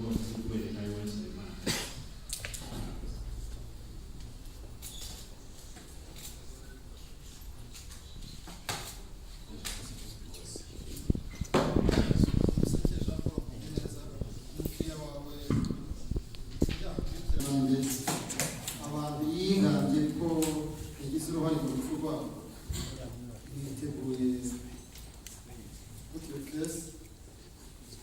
bose kubereka wese Imana. abantu yingambye ko yagize uruhare mu rupfu rwabo biteguye gutyo kesi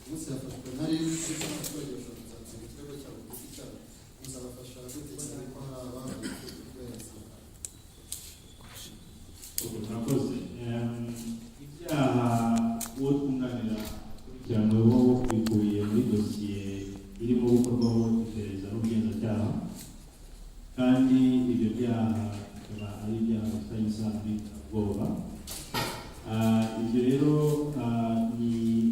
umunsi yafashwe na rimwe ariko n'abaturage bashobora kuzatsinda ikirego cyabo ku giti cyabo muzabafasha gutekereza ko hari abavuye kubera ubu murakoze ibyaha uwo twunganira ukurikiranyweho bikubiye muri dosiye irimo gukorwaho iperereza n'ubugenzacyaha kandi ibyo byaha bikaba ari ibyaha bifitanye isano n'iterabwoba. Ibyo rero ni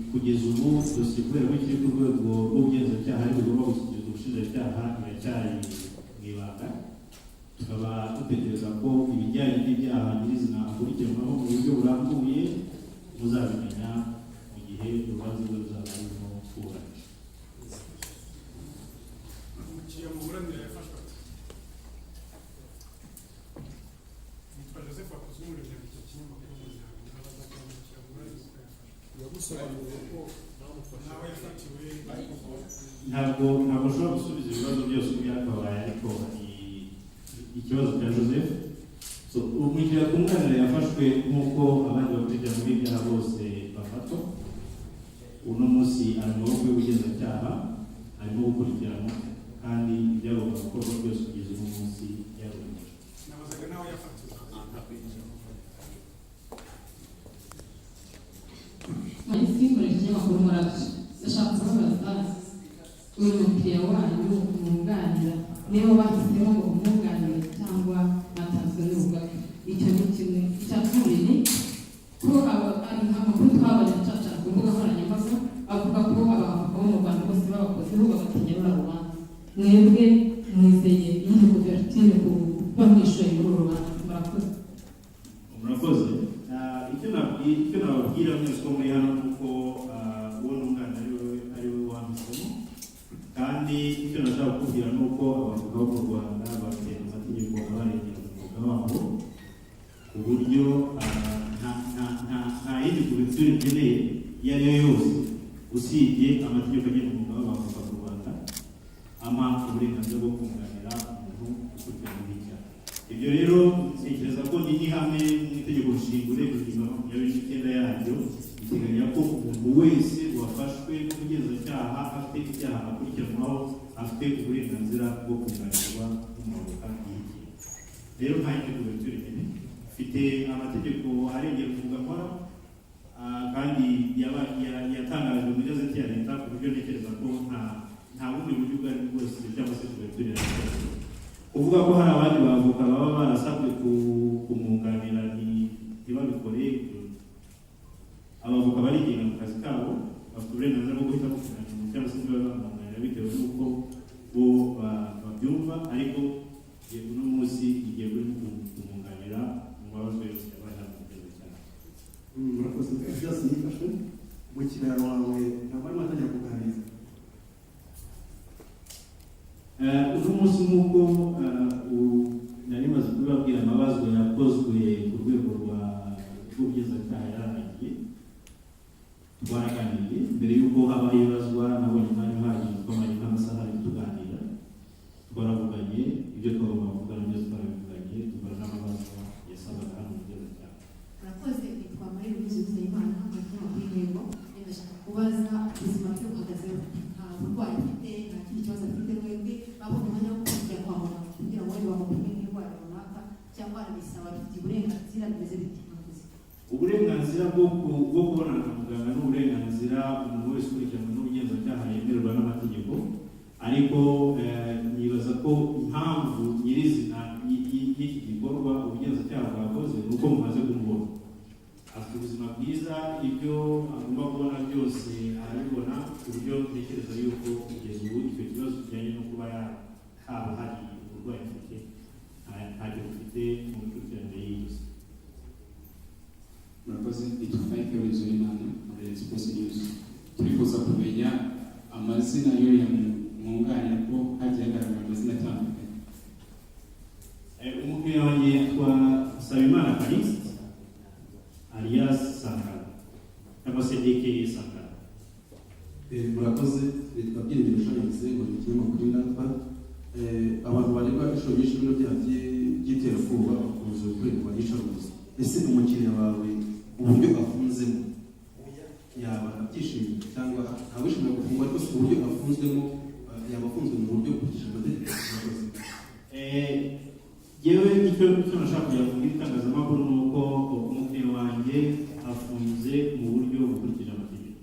kugeza ubu dosiye kubera ko ikiri ku rwego rw'ubugenzacyaha ariko bigomba gushyikirizwa ubushinjacyaha iracyari mu ibanga. Tukaba dutekereza ko ibijyanye n'ibyaha nyirizina akurikiranwaho mu buryo burambuye muzabimenya mu gihe urubanza rwe ruzaba rurimo kuburanisha. Umukiriya mu buranira yafashwe ate? Yitwa Joseph Hakuzumuremyi mu kinyamakuru Umuryango abaza ko umukiriya mu buranira uko yafashwe. Yagusobanuriye ko nawe yafatiwe Ntabwo ushobora gusubiza ibibazo byose byakabaye ariko ni ikibazo cya Joseph. Umukiriya twunganira yafashwe nk'uko abandi bakurikirana muri ibyaha bose bafatwa. Uno munsi ari mu maboko y'ubugenzacyaha arimo gukurikiranwa kandi ibyagomba gukorwa byose kugeza uno munsi yarumijwe. nabazaga nawe yafatiwe. Nahise nkoresha ikinyamakuru Murabyo. Ndashaka kubabaza uyu mukiriya wanyu umwunganira niba bahisemo ngo umwunganire cyangwa batanzwe n'urugaga. Icyo ni kimwe. Icya kabiri ko ari amakuru twabonye acaca ku mbuga nkoranyambaga avuga ko abavoka bo mu Rwanda bose babakozeho bagatinya rura rubanza. Mwebwe mwizeye iyi kuvertire kuba mwishoye muri uru rubanza. Murakoze. Murakoze. Icyo nababwira mwese ko muri hano kuko uwo n'umwana ari we wanditsemo kandi icyo nashaka kukubwira ni uko abavuga bo mu Rwanda bafite amategeko abarengera umwuga wabo ku buryo nta yindi kuverture ikeneye iyo ari yo yose usibye amategeko agenga umwuga w'abavoka mu Rwanda ama uburenganzira bwo kunganira umuntu ukurikirana icyaha. Ibyo rero ntekereza ko ni ihame mu itegeko nshinga urebye ingingo 29 yaryo iteganya ko umuntu wese wafashwe n'ubugenzacyaha afite icyaha akurikiranwaho afite uburenganzira bwo kunganirwa n'umwavoka yigenga. Rero nta yindi kuverture ikeneye. Mfite amategeko arengera umwuga nkora kandi yatangajwe mu igazeti ya leta ku buryo ntekereza ko nta bundi buryo ubwo ari bwo bwose cyangwa se kuverture yawe kuvuga ko hari abandi bavoka baba barasabwe kumwunganira ntibabikore. Abavoka barigenga mu kazi kabo bafite uburenganzira bwo guhita bakunganira cyangwa se niba bamwunganira bitewe n'uko bo babyumva ariko uno munsi igihe burimo kumwunganira mu mabazwa yose yabaye hano mu gihugu cyacu. Murakoze. Byose yifashe umukiriya wawe ntabwo arimo atangira kuganiriza. Uno munsi nk'uko nari maze kubabwira amabazwa yakozwe ku rwego rw'ubugenzacyaha yararangiye. Twaraganiriye mbere y'uko habaho ibazwa nabonye umwanya uhagije twamanye nk'amasaha ari tuganira. Twaravuganye ibyo twagomba kuvugana byose twarabivuganye dukora n'amabazwa yasabaga hano mu bugenzacyaha. Murakoze. Nitwa Marie Louise Uzeyimana amakuru y'intego. Ndashaka kubaza ubuzima bwe buhagazeho. Nta burwayi afite, nta kindi kibazo afite. Mwebwe babona umwanya wo kujya kwa muganga kugira ngo bamupime nk'indwara runaka cyangwa arabisaba bifite uburenganzira bimeze biti? Uburenganzira bwo kubonana na muganga ni uburenganzira umuntu wese ukurikiranwa n'ubugenzacyaha yemererwa n'amategeko ariko nibaza ko impamvu nyirizina y'iki gikorwa ubugenzacyaha bwakoze ni uko mumaze kumubona afite ubuzima bwiza, ibyo agomba kubona byose arabibona ku buryo ntekereza yuko kugeza ubu icyo kibazo kijyanye no kuba haba hari uburwayi afite ntacyo bufite mu mikurikiranire y'iyose. Murakoze. Nitwa Michael Uzeyimana muri Express News. turifuza kumenya amazina y'uriya mwunganira ko hagiye hagaragara amazina atandukanye. Umukiriya wanjye yitwa Nsabimana Calixte alias Sankara cyangwa se DKA Sankara. Murakoze, nitwa Byiringiro Jean Yamisengo, ni ikinyamakuru Indatwa. Abantu baregwa inshuro nyinshi bino byaha by'iterabwoba bakunze gukorerwa iyicarubozo. Ese umukiriya wawe uburyo afunzemo yaba abyishimiye cyangwa ntawishimira gufungwa, ariko uburyo afunzwemo yaba afunzwe mu buryo bukurikije amategeko? Yewe icyo nashaka kujya kubwira itangazamakuru ni uko umukiriya wanjye afunze mu buryo bukurikije amategeko,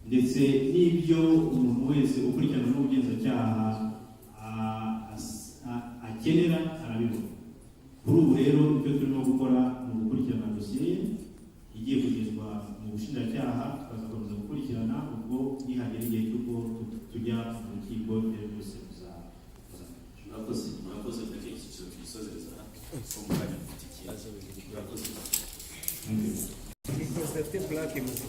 ndetse n'ibyo umuntu wese ukurikirana n'ubugenzacyaha akenera arabibona. Kuri ubu rero icyo turimo gukora ni ugukurikirana dosiye igiye kugezwa mu bushinjacyaha, tukazakomeza gukurikirana ubwo nihagera igihe cy'uko tujya mu rukiko byose murakoze ndetse icyiciro cyisozeza umwanya ufite ikibazo murakoze. Because the black must